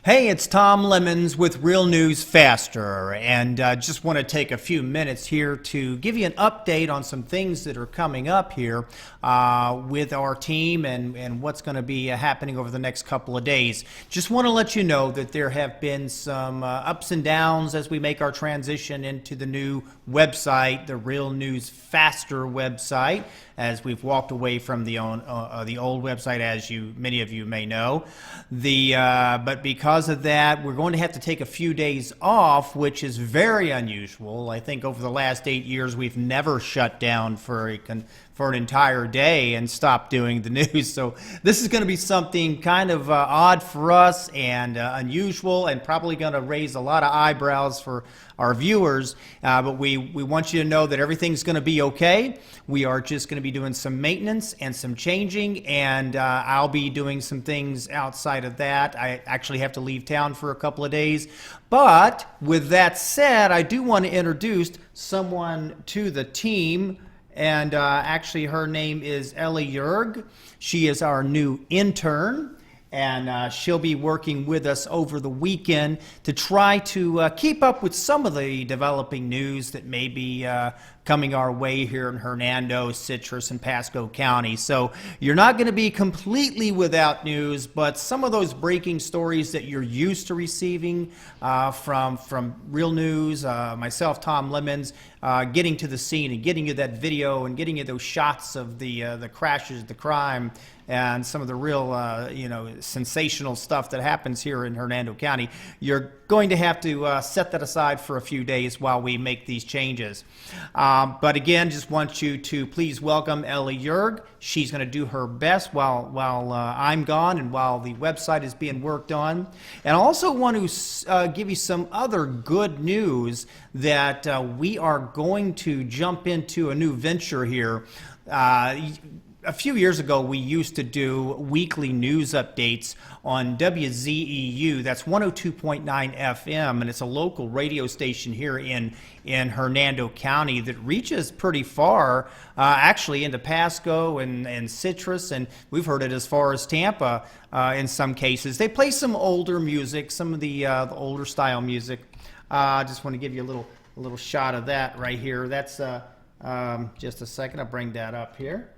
Hey, it's Tom Lemons with Real News Faster, and just want to take a few minutes here to give you an update on some things that are coming up here with our team and what's going to be happening over the next couple of days. Just want to let you know that there have been some ups and downs as we make our transition into the new website, the Real News Faster website, as we've walked away from the old website, as many of you may know. But because of that, we're going to have to take a few days off, which is very unusual. I think over the last 8 years, we've never shut down for an entire day and stopped doing the news. So this is going to be something kind of odd for us and unusual, and probably going to raise a lot of eyebrows for our viewers. But we want you to know that everything's going to be okay. We are just going to be doing some maintenance and some changing, and I'll be doing some things outside of that. I actually have to leave town for a couple of days. But with that said, I do want to introduce someone to the team. And actually, her name is Elly Jorg. She is our new intern, and she'll be working with us over the weekend to try to keep up with some of the developing news that may be coming our way here in Hernando, Citrus, and Pasco County. So you're not going to be completely without news, but some of those breaking stories that you're used to receiving from Real News, myself, Tom Lemons, getting to the scene and getting you that video and getting you those shots of the crashes, the crime, and some of the real, sensational stuff that happens here in Hernando County. You're going to have to set that aside for a few days while we make these changes. But again, just want you to please welcome Elly Jorg. She's going to do her best while I'm gone and while the website is being worked on. And I also want to give you some other good news that we are going to jump into a new venture here. A few years ago, we used to do weekly news updates on WZEU. That's 102.9 FM, and it's a local radio station here in Hernando County that reaches pretty far, actually into Pasco and Citrus, and we've heard it as far as Tampa in some cases. They play some older music, some of the older style music. I just want to give you a little shot of that right here. That's just a second. I'll bring that up here.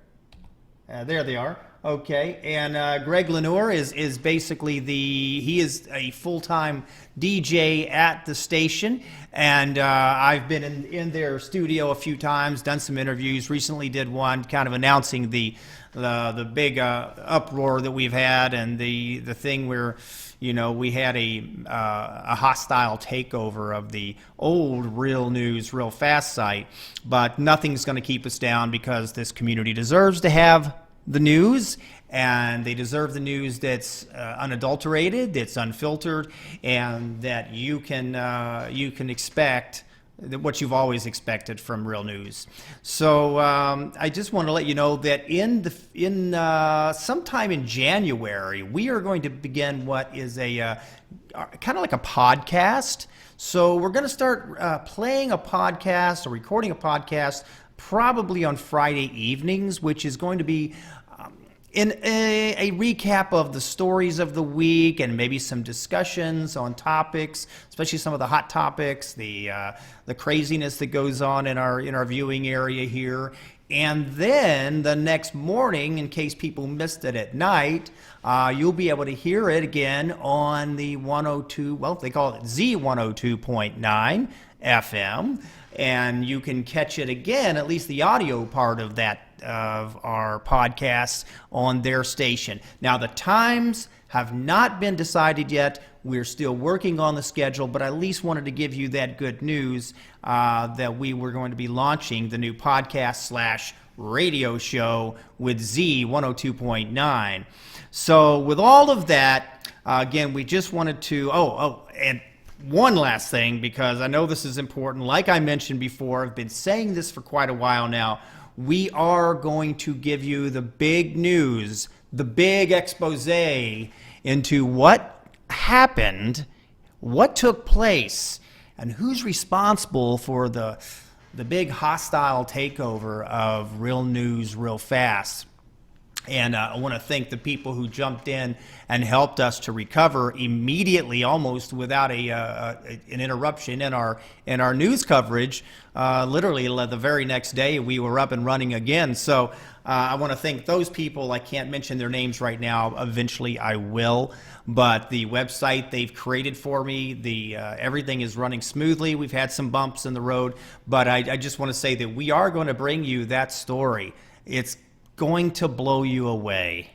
There they are. Okay, and Greg Lenore is basically he is a full-time DJ at the station, and I've been in their studio a few times, done some interviews. Recently did one kind of announcing the big uproar that we've had, and the thing where we had a hostile takeover of the old Real News Real Fast site, but nothing's going to keep us down because this community deserves to have the news, and they deserve the news that's unadulterated, that's unfiltered, and that you can expect what you've always expected from Real News. So I just want to let you know that sometime in January, we are going to begin what is a kind of like a podcast. So we're going to start playing a podcast or recording a podcast probably on Friday evenings, which is going to be in a recap of the stories of the week and maybe some discussions on topics, especially some of the hot topics, the craziness that goes on in our viewing area here. And then the next morning, in case people missed it at night, you'll be able to hear it again on the 102, well, they call it Z102.9 FM. And you can catch it again, at least the audio part of that, of our podcasts, on their station. Now, the times have not been decided yet. We're still working on the schedule, but I at least wanted to give you that good news that we were going to be launching the new podcast / radio show with Z102.9. So with all of that, again, we just wanted to, and one last thing, because I know this is important. Like I mentioned before, I've been saying this for quite a while now. We are going to give you the big news, the big expose into what happened, what took place, and who's responsible for the big hostile takeover of Real News Real Fast. And I want to thank the people who jumped in and helped us to recover immediately, almost without an interruption in our news coverage. Literally, the very next day, we were up and running again. So I want to thank those people. I can't mention their names right now. Eventually, I will. But the website they've created for me, everything is running smoothly. We've had some bumps in the road, but I just want to say that we are going to bring you that story. It's going to blow you away.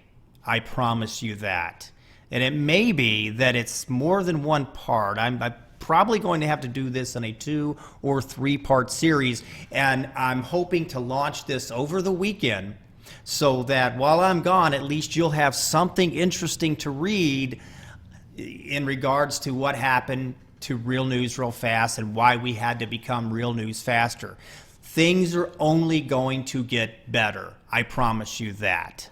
I promise you that. And it may be that it's more than one part. I'm probably going to have to do this in a 2 or 3 part series, and I'm hoping to launch this over the weekend so that while I'm gone, at least you'll have something interesting to read in regards to what happened to Real News Real Fast and why we had to become Real News Faster. Things are only going to get better. I promise you that.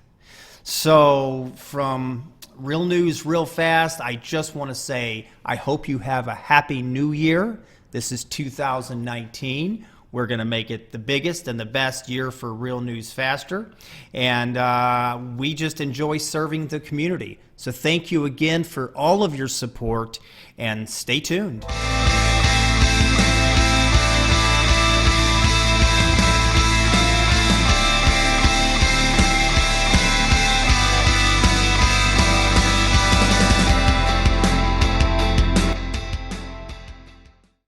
So from Real News Real Fast, I just want to say I hope you have a happy new year. This is 2019. We're going to make it the biggest and the best year for Real News Faster. And we just enjoy serving the community. So thank you again for all of your support, and stay tuned.